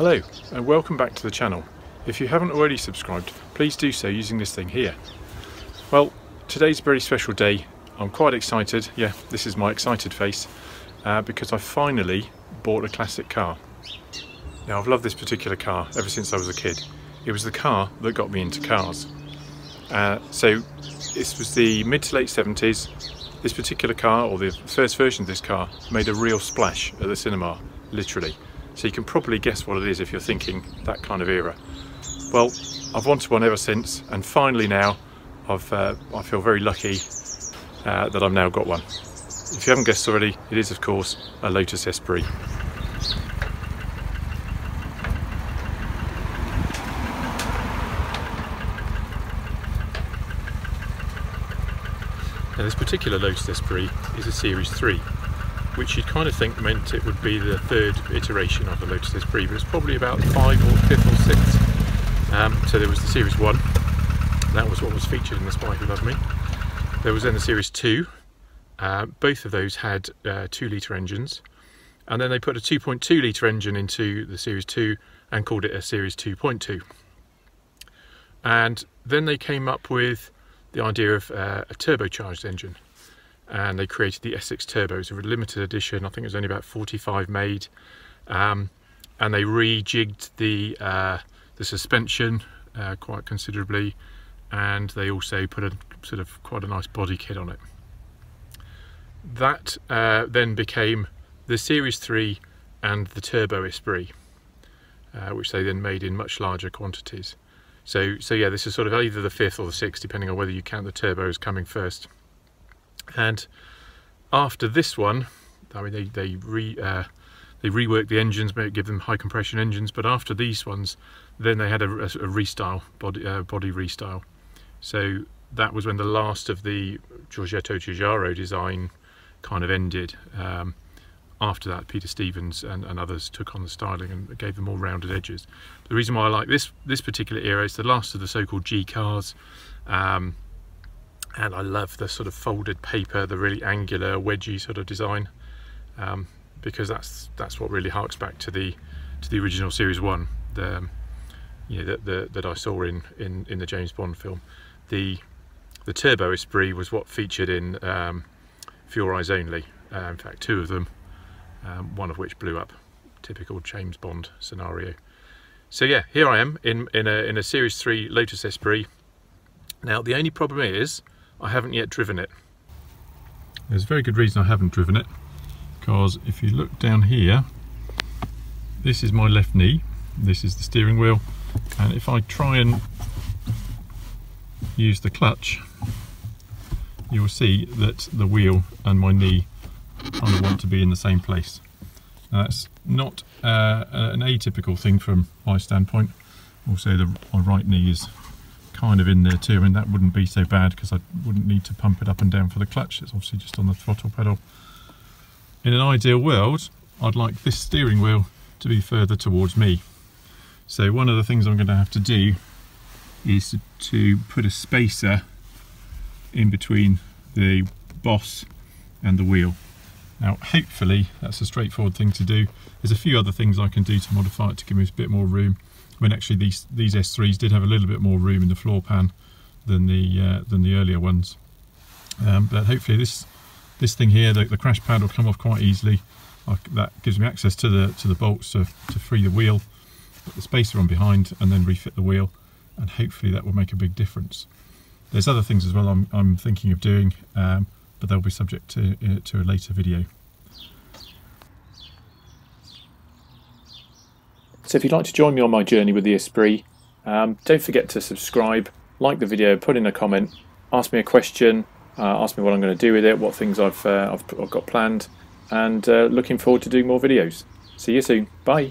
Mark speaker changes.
Speaker 1: Hello and welcome back to the channel. If you haven't already subscribed, please do so using this thing here. Well, today's a very special day. I'm quite excited, yeah, this is my excited face, because I finally bought a classic car. Now I've loved this particular car ever since I was a kid. It was the car that got me into cars. So this was the mid to late 70s. This particular car, or the first version of this car, made a real splash at the cinema, literally. So you can probably guess what it is if you're thinking that kind of era. Well, I've wanted one ever since, and finally now I feel very lucky that I've now got one. If you haven't guessed already, it is of course a Lotus Esprit. Now this particular Lotus Esprit is a Series 3, which you'd kind of think meant it would be the third iteration of the Lotus Esprit, but it's probably about the 5th or 5th or 6th. So there was the Series 1, that was what was featured in The Spy Who Loved Me. There was then the Series 2, both of those had 2-litre engines, and then they put a 2.2 litre engine into the Series 2 and called it a Series 2.2. And then they came up with the idea of a turbocharged engine, and they created the Essex Turbo. It's a limited edition, I think it was only about 45 made, and they rejigged the suspension quite considerably, and they also put a sort of quite a nice body kit on it. That then became the Series 3 and the Turbo Esprit, which they then made in much larger quantities. So yeah, this is sort of either the 5th or the 6th, depending on whether you count the turbo as coming first. And after this one, I mean, they reworked the engines, give them high compression engines. But after these ones, then they had a restyle, body restyle. So that was when the last of the Giorgetto Giugiaro design kind of ended. After that, Peter Stevens and others took on the styling and gave them more rounded edges. The reason why I like this particular era is the last of the so-called G cars. And I love the sort of folded paper, the really angular, wedgy sort of design, because that's what really harks back to the original Series 1, that I saw in the James Bond film. The Turbo Esprit was what featured in For Your Eyes Only. In fact, 2 of them, one of which blew up. Typical James Bond scenario. So yeah, here I am in a Series 3 Lotus Esprit. Now the only problem is I haven't yet driven it. There's a very good reason I haven't driven it, because if you look down here, this is my left knee, this is the steering wheel, and if I try and use the clutch, you'll see that the wheel and my knee kind of want to be in the same place. Now, that's not an atypical thing from my standpoint. Also, my right knee is kind of in there too. I mean, that wouldn't be so bad because I wouldn't need to pump it up and down for the clutch. It's obviously just on the throttle pedal. In an ideal world, I'd like this steering wheel to be further towards me. So one of the things I'm going to have to do is to put a spacer in between the boss and the wheel. Now hopefully that's a straightforward thing to do. There's a few other things I can do to modify it to give me a bit more room. I mean, actually these S3s did have a little bit more room in the floor pan than the earlier ones. But hopefully this thing here, the crash pad, will come off quite easily. That gives me access to the bolts to free the wheel, put the spacer on behind, and then refit the wheel, and hopefully that will make a big difference. There's other things as well I'm thinking of doing, but they'll be subject to a later video. So if you'd like to join me on my journey with the Esprit, don't forget to subscribe, like the video, put in a comment, ask me a question, ask me what I'm going to do with it, what things I've got planned, and looking forward to doing more videos. See you soon. Bye.